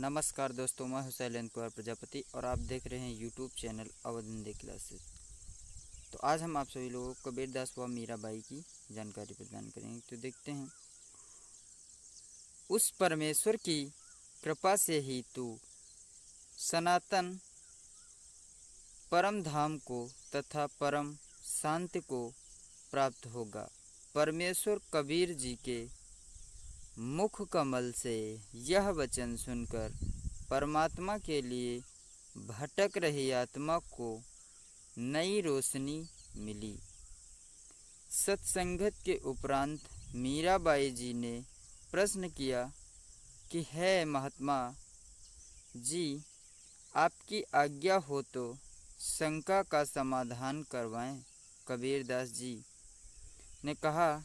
नमस्कार दोस्तों, मैं हूं शैलेंद्र कुमार प्रजापति और आप देख रहे हैं YouTube channel Awadh Hindi classes. तो आज हम आप सभी लोगों को कबीरदास व मीराबाई की जानकारी प्रदान करेंगे। तो देखते हैं। उस परमेश्वर की कृपा से ही तू सनातन परम धाम को तथा परम शांति को प्राप्त होगा। परमेश्वर कबीर जी के मुख कमल से यह वचन सुनकर परमात्मा के लिए भटक रही आत्मा को नई रोशनी मिली। सत्संगत के उपरांत मीराबाई जी ने प्रश्न किया कि है महात्मा जी, आपकी आज्ञा हो तो शंका का समाधान करवाएं। कबीरदास जी ने कहा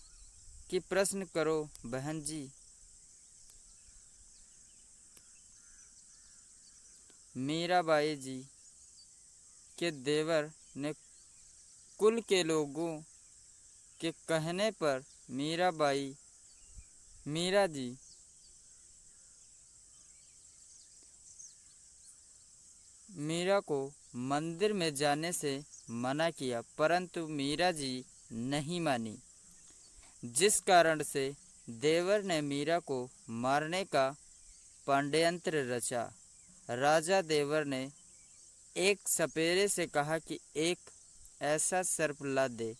कि प्रश्न करो बहन जी। मीराबाई जी के देवर ने कुल के लोगों के कहने पर मीरा को मंदिर में जाने से मना किया, परंतु मीरा जी नहीं मानी, जिस कारण से देवर ने मीरा को मारने का पांड्यंत्र रचा। राजा देवर ने एक सपेरे से कहा कि एक ऐसा सर्प ला दे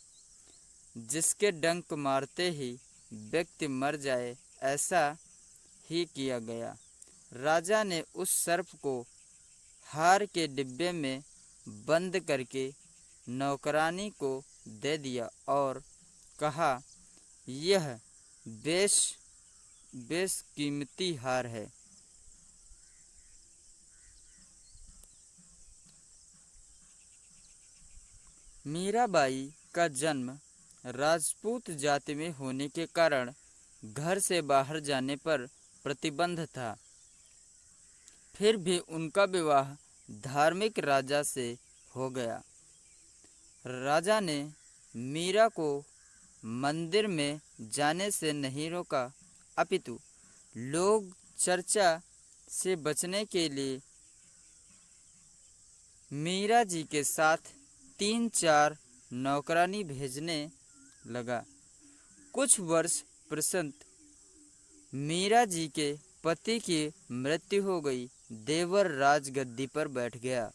जिसके डंक मारते ही व्यक्ति मर जाए। ऐसा ही किया गया। राजा ने उस सर्प को हार के डिब्बे में बंद करके नौकरानी को दे दिया और कहा, यह बेशकीमती हार है। मीराबाई का जन्म राजपूत जाति में होने के कारण घर से बाहर जाने पर प्रतिबंध था। फिर भी उनका विवाह धार्मिक राजा से हो गया। राजा ने मीरा को मंदिर में जाने से नहीं रोका, अपितु लोग चर्चा से बचने के लिए मीरा जी के साथ 3-4 नौकरानी भेजने लगा। कुछ वर्ष पश्चात मीरा जी के पति की मृत्यु हो गई। देवर राजगद्दी पर बैठ गया।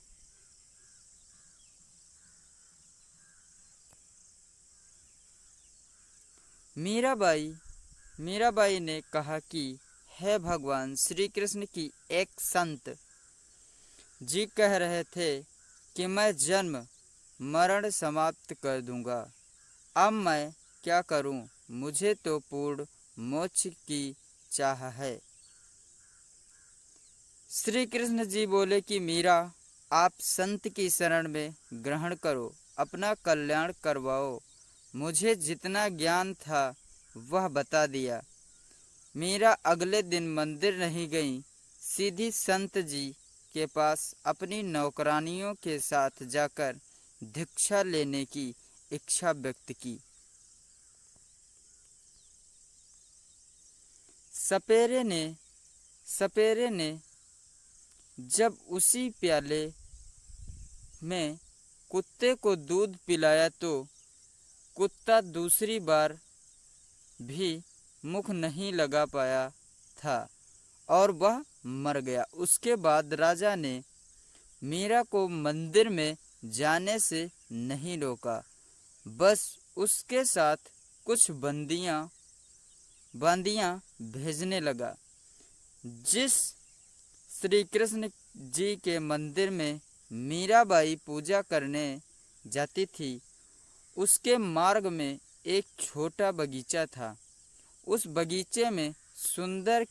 मीराबाई ने कहा कि हे भगवान श्री कृष्ण की एक संत जी कह रहे थे कि मैं जन्म मरण समाप्त कर दूंगा। अब मैं क्या करूं? मुझे तो पूर्ण मोक्ष की चाह है। श्री कृष्ण जी बोले कि मीरा, आप संत की शरण में ग्रहण करो, अपना कल्याण करवाओ। मुझे जितना ज्ञान था वह बता दिया। मीरा अगले दिन मंदिर नहीं गई, सीधी संत जी के पास अपनी नौकरानियों के साथ जाकर भिक्षा लेने की इच्छा व्यक्त की। सपेरे ने जब उसी प्याले में कुत्ते को दूध पिलाया तो कुत्ता दूसरी बार भी मुख नहीं लगा पाया था और वह मर गया। उसके बाद राजा ने मीरा को मंदिर में जाने से नहीं रोका, बस उसके साथ कुछ बांदियाँ भेजने लगा। जिस श्री कृष्ण जी के मंदिर में मीराबाई पूजा करने जाती थी, उसके मार्ग में एक छोटा बगीचा था। उस बगीचे में सुबह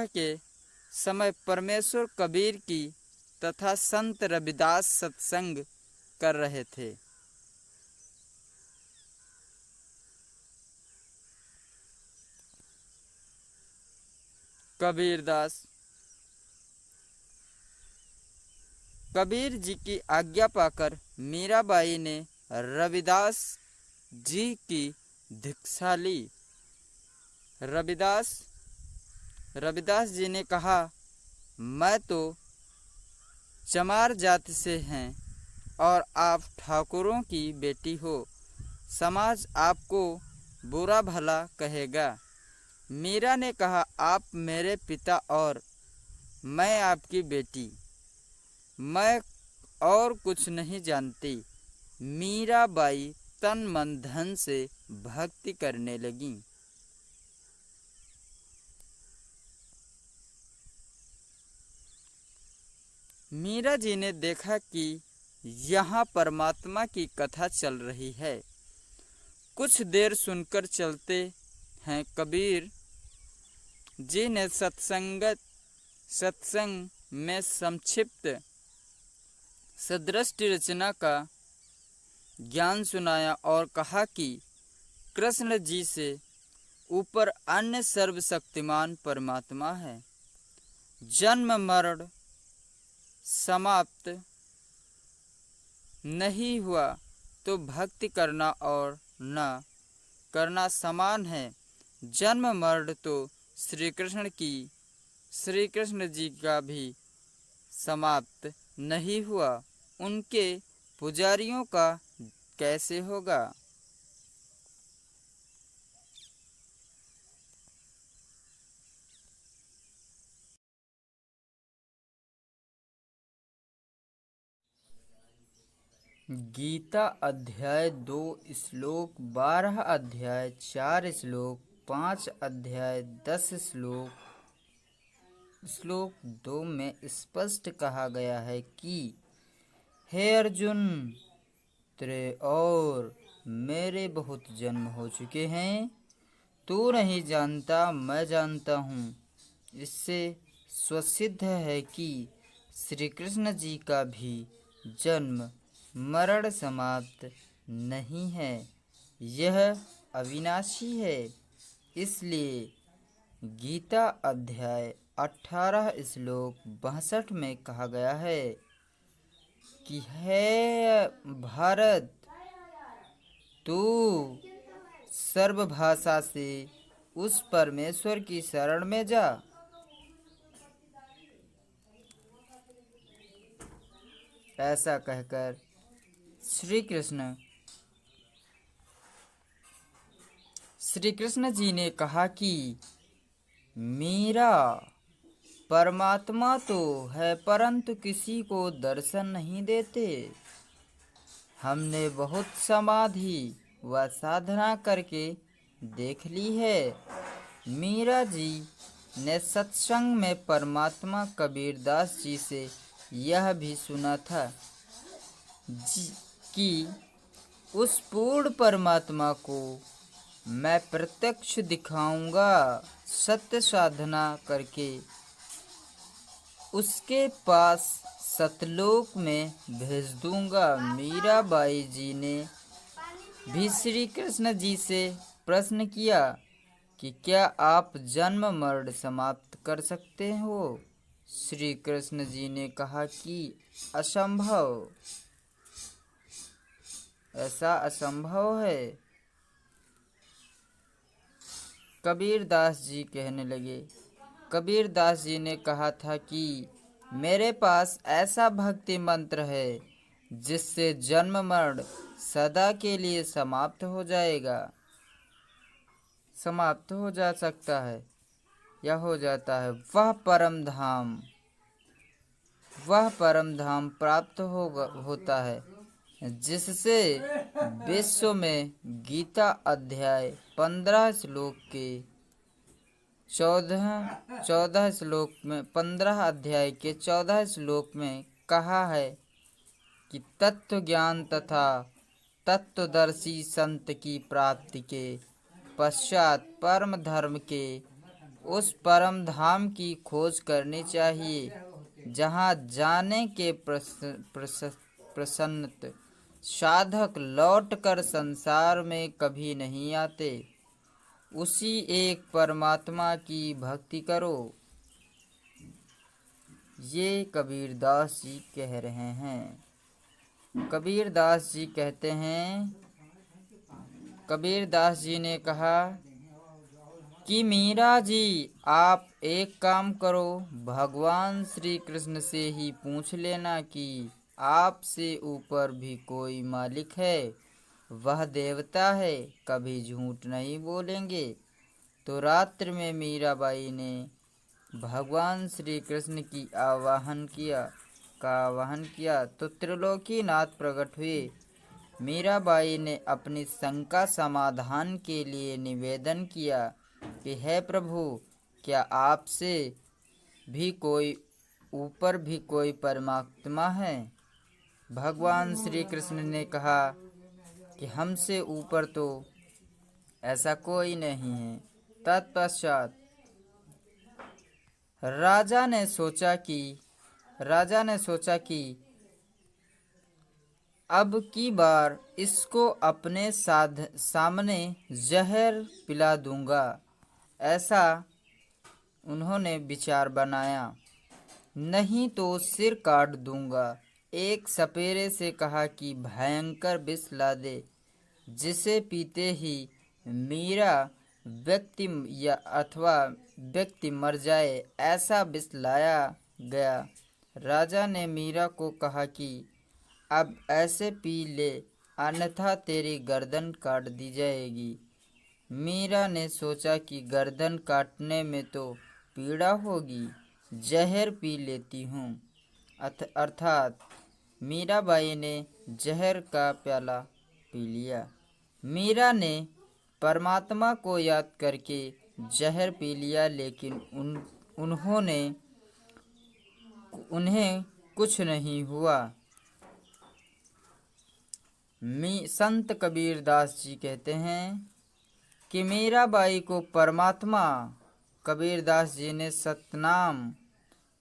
के समय परमेश्वर कबीर की तथा संत रविदास सत्संग कर रहे थे। कबीर जी की आज्ञा पाकर मीराबाई ने रविदास जी की दीक्षा ली। रविदास रविदास जी ने कहा, मैं तो चमार जाति से हैं और आप ठाकुरों की बेटी हो। समाज आपको बुरा भला कहेगा। मीरा ने कहा, आप मेरे पिता और मैं आपकी बेटी, मैं और कुछ नहीं जानती। मीराबाई तन मन धन से भक्ति करने लगी। मीरा जी ने देखा कि यहाँ परमात्मा की कथा चल रही है। कुछ देर सुनकर चलते हैं। कबीर जी ने सत्संग में संक्षिप्त सदृष्टि रचना का ज्ञान सुनाया और कहा कि कृष्ण जी से ऊपर अन्य सर्वशक्तिमान परमात्मा है। जन्म मरण समाप्त नहीं हुआ तो भक्ति करना और न करना समान है। जन्म मरण तो श्री कृष्ण जी का भी समाप्त नहीं हुआ, उनके पुजारियों का कैसे होगा। गीता अध्याय 2 श्लोक 12 अध्याय 4 श्लोक 5 अध्याय 10 श्लोक 2 में स्पष्ट कहा गया है कि हे अर्जुन, तेरे और मेरे बहुत जन्म हो चुके हैं। तू नहीं जानता, मैं जानता हूँ। इससे स्वसिद्ध है कि श्री कृष्ण जी का भी जन्म मरण समाप्त नहीं है, यह अविनाशी है। इसलिए गीता अध्याय 18 श्लोक 62 में कहा गया है कि हे भारत, तू सर्वभाषा से उस परमेश्वर की शरण में जा। ऐसा कहकर श्री कृष्ण जी ने कहा कि मेरा परमात्मा तो है परंतु किसी को दर्शन नहीं देते। हमने बहुत समाधि व साधना करके देख ली है। मीरा जी ने सत्संग में परमात्मा कबीरदास जी से यह भी सुना था कि उस पूर्ण परमात्मा को मैं प्रत्यक्ष दिखाऊंगा। सत्य साधना करके उसके पास सतलोक में भेज दूंगा। मीराबाई जी ने भी श्री कृष्ण जी से प्रश्न किया कि क्या आप जन्म मरण समाप्त कर सकते हो। श्री कृष्ण जी ने कहा कि असंभव, ऐसा असंभव है। कबीरदास जी कहने लगे, कबीरदास जी ने कहा था कि मेरे पास ऐसा भक्ति मंत्र है जिससे जन्म मरण सदा के लिए समाप्त हो जाएगा, समाप्त हो जा सकता है या हो जाता है। वह परम धाम प्राप्त होता है जिससे विश्व में गीता अध्याय 15 श्लोक के 14 श्लोक में 15 अध्याय के 14 श्लोक में कहा है कि तत्व ज्ञान तथा तत्वदर्शी संत की प्राप्ति के पश्चात परम धर्म के उस परम धाम की खोज करनी चाहिए जहाँ जाने के प्रसन्नत साधक लौटकर संसार में कभी नहीं आते। उसी एक परमात्मा की भक्ति करो। ये कबीरदास जी कह रहे हैं। कबीरदास जी कहते हैं, कबीरदास जी ने कहा कि मीरा जी आप एक काम करो, भगवान श्री कृष्ण से ही पूछ लेना कि आपसे ऊपर भी कोई मालिक है। वह देवता है, कभी झूठ नहीं बोलेंगे। तो रात्रि में मीराबाई ने भगवान श्री कृष्ण की आवाहन किया तो त्रिलोकीनाथ प्रकट हुए। मीराबाई ने अपनी शंका समाधान के लिए निवेदन किया कि हे प्रभु, क्या आपसे भी कोई ऊपर भी कोई परमात्मा है? भगवान श्री कृष्ण ने कहा कि हमसे ऊपर तो ऐसा कोई नहीं है। तत्पश्चात राजा ने सोचा कि अब की बार इसको अपने सामने जहर पिला दूंगा। ऐसा उन्होंने विचार बनाया, नहीं तो सिर काट दूंगा। एक सपेरे से कहा कि भयंकर विष ला दे, जिसे पीते ही मीरा व्यक्ति मर जाए। ऐसा विष लाया गया। राजा ने मीरा को कहा कि अब ऐसे पी ले, अन्यथा तेरी गर्दन काट दी जाएगी। मीरा ने सोचा कि गर्दन काटने में तो पीड़ा होगी, जहर पी लेती हूँ। अर्थात मीराबाई ने जहर का प्याला पी लिया। मीरा ने परमात्मा को याद करके जहर पी लिया, लेकिन उन्हें कुछ नहीं हुआ। संत कबीर दास जी कहते हैं कि मीराबाई को परमात्मा कबीरदास जी ने सतनाम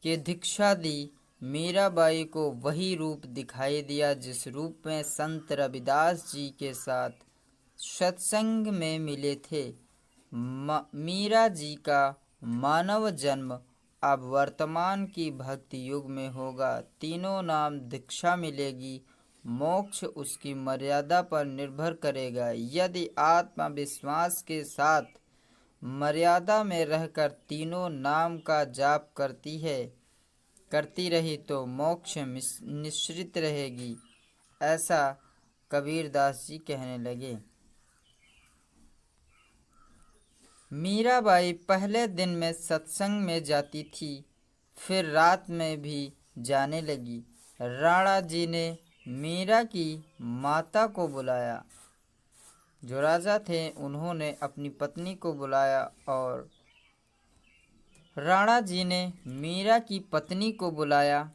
की दीक्षा दी। मीराबाई को वही रूप दिखाई दिया जिस रूप में संत रविदास जी के साथ सत्संग में मिले थे। मीरा जी का मानव जन्म अब वर्तमान की भक्ति युग में होगा। तीनों नाम दीक्षा मिलेगी। मोक्ष उसकी मर्यादा पर निर्भर करेगा। यदि आत्मविश्वास के साथ मर्यादा में रहकर तीनों नाम का जाप करती रही तो मोक्ष निश्चित रहेगी। ऐसा कबीरदास जी कहने लगे। मीराबाई पहले दिन में सत्संग में जाती थी, फिर रात में भी जाने लगी। राणा जी ने मीरा की माता को बुलाया। जो राजा थे उन्होंने अपनी पत्नी को बुलाया और राणा जी ने मीरा की पत्नी को बुलाया।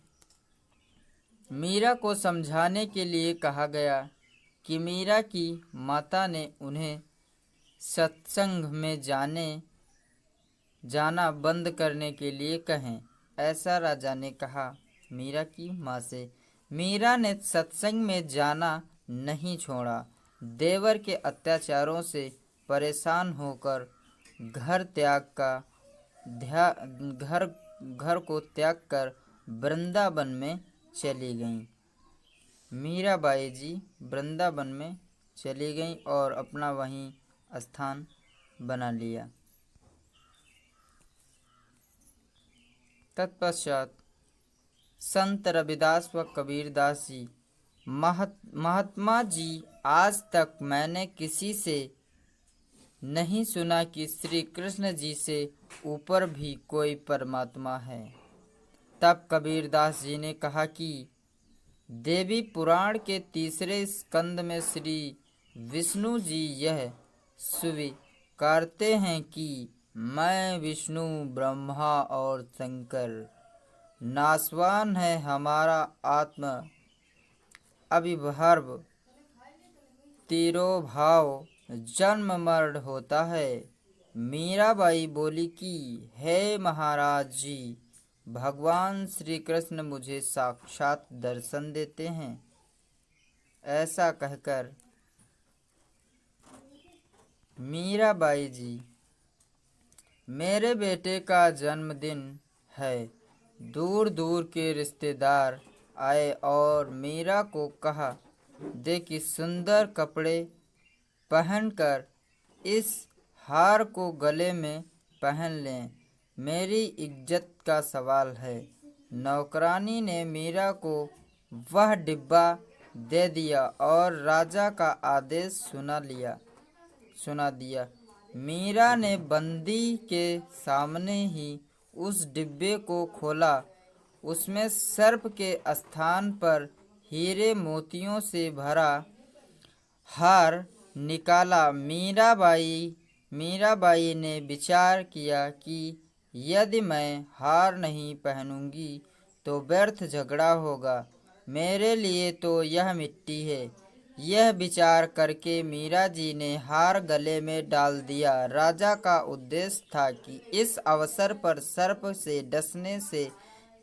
मीरा को समझाने के लिए कहा गया कि मीरा की माता ने उन्हें सत्संग में जाना बंद करने के लिए कहें। ऐसा राजा ने कहा मीरा की माँ से। मीरा ने सत्संग में जाना नहीं छोड़ा। देवर के अत्याचारों से परेशान होकर घर को त्याग कर वृंदावन में चली गईं। मीराबाई जी वृंदावन में चली गईं और अपना वहीं स्थान बना लिया। तत्पश्चात संत रविदास व कबीरदास जी, महात्मा जी, आज तक मैंने किसी से नहीं सुना कि श्री कृष्ण जी से ऊपर भी कोई परमात्मा है। तब कबीरदास जी ने कहा कि देवी पुराण के तीसरे स्कंद में श्री विष्णु जी यह स्वीकारते हैं कि मैं विष्णु, ब्रह्मा और शंकर, नासवान है हमारा आत्म अविभाव, तिरोभाव, जन्म मरण होता है। मीराबाई बोली कि हे महाराज जी, भगवान श्री कृष्ण मुझे साक्षात दर्शन देते हैं। ऐसा कहकर मीराबाई जी, मेरे बेटे का जन्मदिन है। दूर दूर के रिश्तेदार आए और मीरा को कहा दे कि सुंदर कपड़े पहनकर इस हार को गले में पहन लें, मेरी इज्जत का सवाल है। नौकरानी ने मीरा को वह डिब्बा दे दिया और राजा का आदेश सुना दिया। मीरा ने बंदी के सामने ही उस डिब्बे को खोला। उसमें सर्प के स्थान पर हीरे मोतियों से भरा हार निकाला। मीराबाई ने विचार किया कि यदि मैं हार नहीं पहनूंगी तो व्यर्थ झगड़ा होगा, मेरे लिए तो यह मिट्टी है। यह विचार करके मीरा जी ने हार गले में डाल दिया। राजा का उद्देश्य था कि इस अवसर पर सर्प से डसने से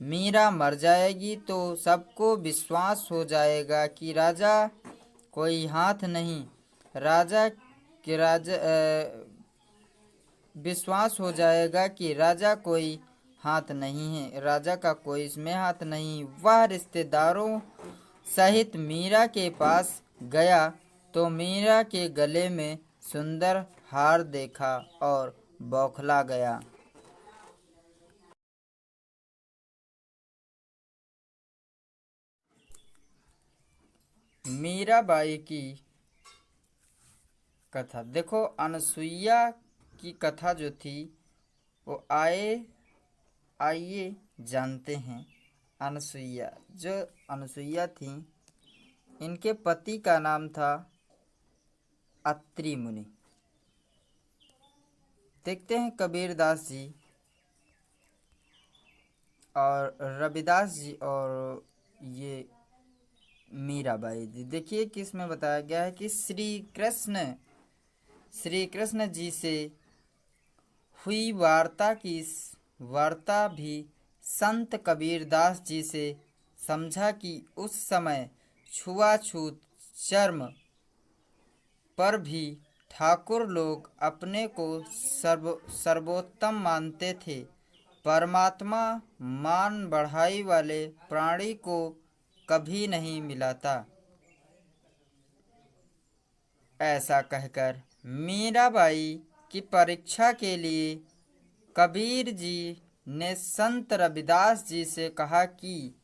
मीरा मर जाएगी तो सबको विश्वास हो जाएगा कि राजा कोई हाथ नहीं विश्वास हो जाएगा कि राजा कोई हाथ नहीं है, राजा का कोई इसमें हाथ नहीं। वह रिश्तेदारों सहित मीरा के पास गया तो मीरा के गले में सुंदर हार देखा और बौखला गया। मीराबाई की कथा देखो। अनसुईया की कथा जो थी वो आइए जानते हैं। अनसुईया थी, इनके पति का नाम था अत्रि मुनि। देखते हैं कबीरदास जी और रविदास जी और ये मीराबाई जी। देखिए किस में बताया गया है कि श्री कृष्ण जी से हुई वार्ता भी संत कबीरदास जी से समझा कि उस समय छुआछूत चर्म पर भी ठाकुर लोग अपने को सर्वोत्तम मानते थे। परमात्मा मान बढ़ाई वाले प्राणी को कभी नहीं मिलाता। ऐसा कहकर मीराबाई की परीक्षा के लिए कबीर जी ने संत रविदास जी से कहा कि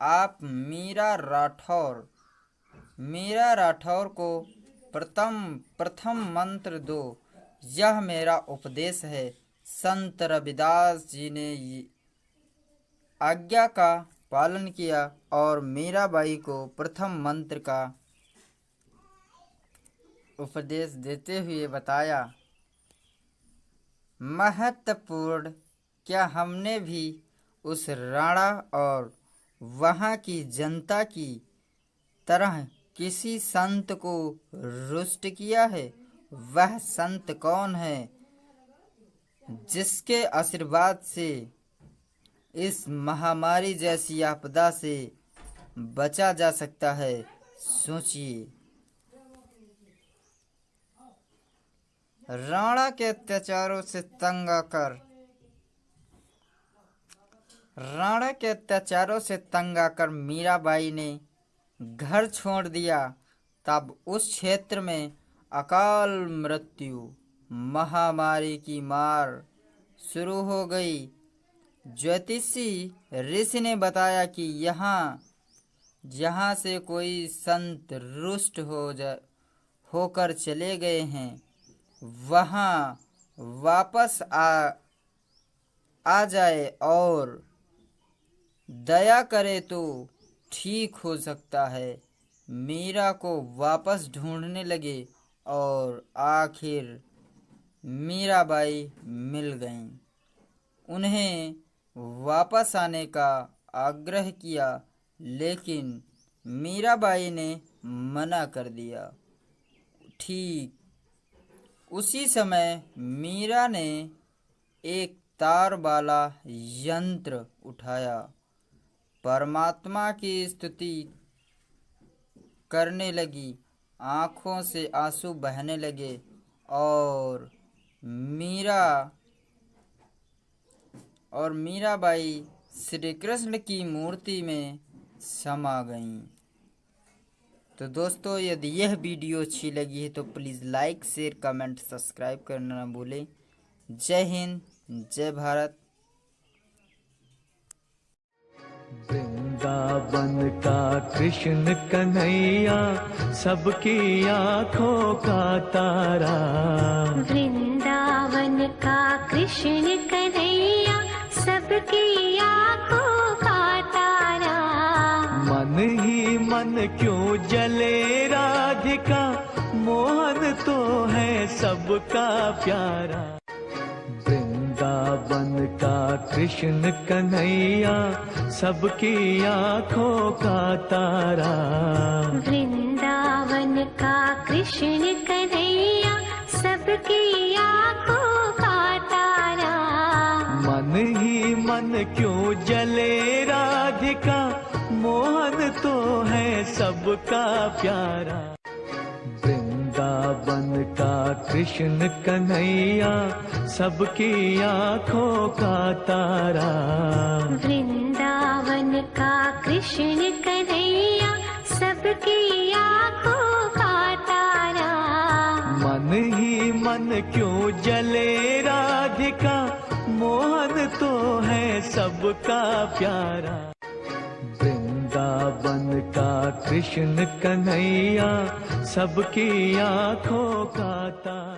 आप मीरा राठौर को प्रथम मंत्र दो, यह मेरा उपदेश है। संत रविदास जी ने आज्ञा का पालन किया और मीराबाई को प्रथम मंत्र का उपदेश देते हुए बताया, महत्वपूर्ण, क्या हमने भी उस राणा और वहाँ की जनता की तरह किसी संत को रुष्ट किया है? वह संत कौन है जिसके आशीर्वाद से इस महामारी जैसी आपदा से बचा जा सकता है? सोचिए। राणा के अत्याचारों से तंग आकर मीराबाई ने घर छोड़ दिया। तब उस क्षेत्र में अकाल मृत्यु, महामारी की मार शुरू हो गई। ज्योतिषी ऋषि ने बताया कि यहाँ से कोई संत रुष्ट होकर चले गए हैं, वहाँ वापस आ जाए और दया करे तो ठीक हो सकता है। मीरा को वापस ढूंढने लगे और आखिर मीराबाई मिल गईं। उन्हें वापस आने का आग्रह किया, लेकिन मीराबाई ने मना कर दिया। ठीक उसी समय मीरा ने एक तार वाला यंत्र उठाया, परमात्मा की स्तुति करने लगी। आँखों से आंसू बहने लगे और मीराबाई श्री कृष्ण की मूर्ति में समा गईं। तो दोस्तों, यदि यह वीडियो अच्छी लगी है तो please like, share, comment, subscribe करना ना भूलें। जय हिंद, जय भारत। वृंदावन का कृष्ण कन्हैया सबकी आंखों का तारा। वृंदावन का कृष्ण कन्हैया सबकी आंखों का तारा। मन ही मन क्यों जले राधिका, मोहन तो है सबका प्यारा। वृंदावन का कृष्ण कन्हैया सबकी आंखों का तारा। वृंदावन का कृष्ण कन्हैया सबकी आंखों का तारा। मन ही मन क्यों जले राधिका, मोहन तो है सबका प्यारा। वृंदावन का कृष्ण कन्हैया सबकी आंखों का तारा। वृंदावन का कृष्ण कन्हैया सबकी आंखों का तारा। मन ही मन क्यों जले राधिका, मोहन तो है सबका प्यारा। वृंदावन का कृष्ण कन्हैया सबकी आंखों का तारा।